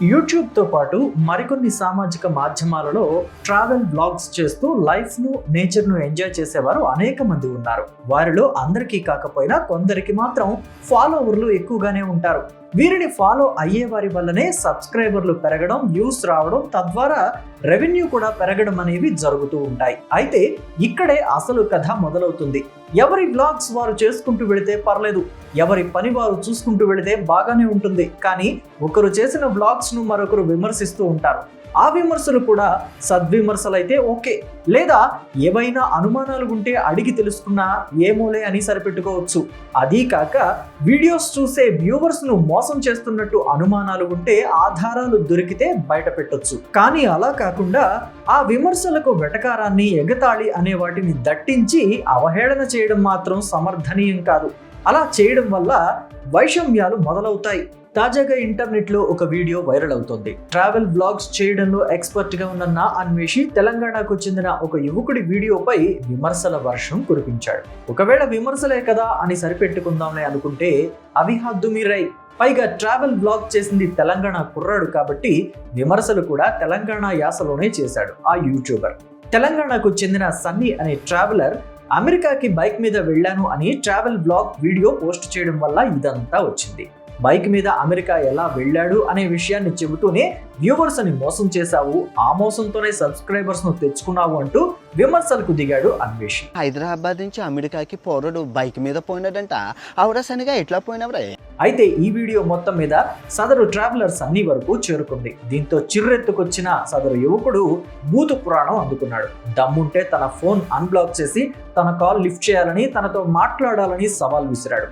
యూట్యూబ్తో పాటు మరికొన్ని సామాజిక మాధ్యమాలలో ట్రావెల్ వ్లాగ్స్ చేస్తూ లైఫ్ను నేచర్ను ఎంజాయ్ చేసేవారు అనేక మంది ఉన్నారు. వారిలో అందరికీ కాకపోయినా కొందరికి మాత్రం ఫాలోవర్లు ఎక్కువగానే ఉంటారు. వీరిని ఫాలో అయ్యే వారి వల్లనే సబ్స్క్రైబర్లు పెరగడం, వ్యూస్ రావడం, తద్వారా రెవెన్యూ కూడా పెరగడం అనేవి జరుగుతూ ఉంటాయి. అయితే ఇక్కడే అసలు కథ మొదలవుతుంది. ఎవరి వ్లాగ్స్ వారు చేసుకుంటూ వెళితే పర్లేదు, ఎవరి పని వారు చూసుకుంటూ వెళితే బాగానే ఉంటుంది. కానీ ఒకరు చేసిన వ్లాగ్స్ ను మరొకరు విమర్శిస్తూ ఉంటారు. ఆ విమర్శలు కూడా సద్విమర్శలైతే ఓకే, లేదా ఏవైనా అనుమానాలు ఉంటే అడిగి తెలుసుకున్నా ఏమోలే అని సరిపెట్టుకోవచ్చు. అదీ కాక వీడియోస్ చూసే వ్యూవర్స్ ను మోసం చేస్తున్నట్టు అనుమానాలు ఉంటే ఆధారాలు దొరికితే బయట పెట్టొచ్చు. కానీ అలా కాకుండా ఆ విమర్శలకు వెటకారాన్ని, ఎగతాళి అనే వాటిని దట్టించి అవహేళన చేయడం మాత్రం సమర్థనీయం కాదు. అలా చేయడం వల్ల వైషమ్యాలు మొదలవుతాయి. తాజాగా ఇంటర్నెట్లో ఒక వీడియో వైరల్ అవుతోంది. ట్రావెల్ వ్లాగ్స్ చేయడంలో ఎక్స్పర్ట్ గా ఉన్న నా అన్వేషి తెలంగాణకు చెందిన ఒక యువకుడి వీడియోపై విమర్శల వర్షం కురిపించాడు. ఒకవేళ విమర్శలే కదా అని సరిపెట్టుకుందాంలే అనుకుంటే అవి హద్దు మీరాయి. పైగా ట్రావెల్ వ్లాగ్ చేసింది తెలంగాణ కుర్రాడు కాబట్టి విమర్శలు కూడా తెలంగాణ యాసలోనే చేశాడు ఆ యూట్యూబర్. తెలంగాణకు చెందిన సన్నీ అనే ట్రావెలర్ అమెరికాకి బైక్ మీద వెళ్ళాను అని ట్రావెల్ వ్లాగ్ వీడియో పోస్ట్ చేయడం వల్ల ఇదంతా వచ్చింది. బైక్ మీద అమెరికా ఎలా వెళ్ళాడు అనే విషయాన్ని చెబుతూనే వ్యూవర్స్ అని మోసం చేశావు, ఆ మోసంతోనే సబ్స్క్రైబర్స్ ను తెచ్చుకున్నావు అంటూ విమర్శలకు దిగాడు అన్వేషి. హైదరాబాద్ నుంచి అమెరికాకి పోరడు బైక్ మీద పోయినాడంట. ఆవిడ సనిగా ఎట్లా పోయినవరే? అయితే ఈ వీడియో మొత్తం మీద సదరు ట్రావెలర్ సన్నీ వరకు చేరుకుంది. దీంతో చిర్రెత్తుకొచ్చిన సదరు యువకుడు బూతు పురాణం అందుకున్నాడు. దమ్ముంటే తన ఫోన్ అన్బ్లాక్ చేసి తన కాల్ లిఫ్ట్ చేయాలని, తనతో మాట్లాడాలని సవాల్ విసిరాడు.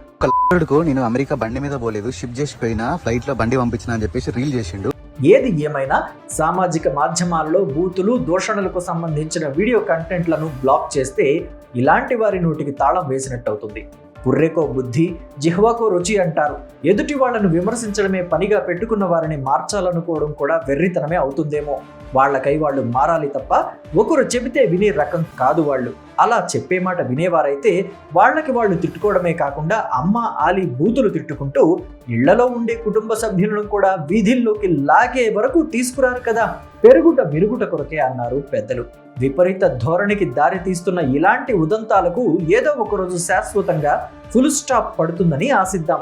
నేను అమెరికా బండి మీద పోలేదు, షిప్ చేసి పోయినా, ఫ్లైట్ లో బండి పంపించిన అని చెప్పేసి రీల్ చేసిండు. ఏది ఏమైనా సామాజిక మాధ్యమాల్లో బూతులు, దూషణలకు సంబంధించిన వీడియో కంటెంట్లను బ్లాక్ చేస్తే ఇలాంటి వారి నోటికి తాళం వేసినట్టు అవుతుంది. బుర్రెకో బుద్ధి, జిహ్వాకో రుచి అంటారు. ఎదుటి వాళ్లను విమర్శించడమే పనిగా పెట్టుకున్న వారిని మార్చాలనుకోవడం కూడా వెర్రితనమే అవుతుందేమో. వాళ్లకై వాళ్ళు మారాలి తప్ప ఒకరు చెబితే వినే రకం కాదు వాళ్ళు. అలా చెప్పే మాట వినేవారైతే వాళ్ళకి వాళ్ళు తిట్టుకోవడమే కాకుండా అమ్మ ఆలి బూతులు తిట్టుకుంటూ ఇళ్లలో ఉండే కుటుంబ సభ్యులను కూడా వీధిల్లోకి లాగే వరకు తీసుకురారు కదా. పెరుగుట విరుగుట కొరకే అన్నారు పెద్దలు. విపరీత ధోరణికి దారి తీస్తున్న ఇలాంటి ఉదంతాలకు ఏదో ఒకరోజు శాశ్వతంగా ఫుల్ స్టాప్ పడుతుందని ఆశిద్దాం.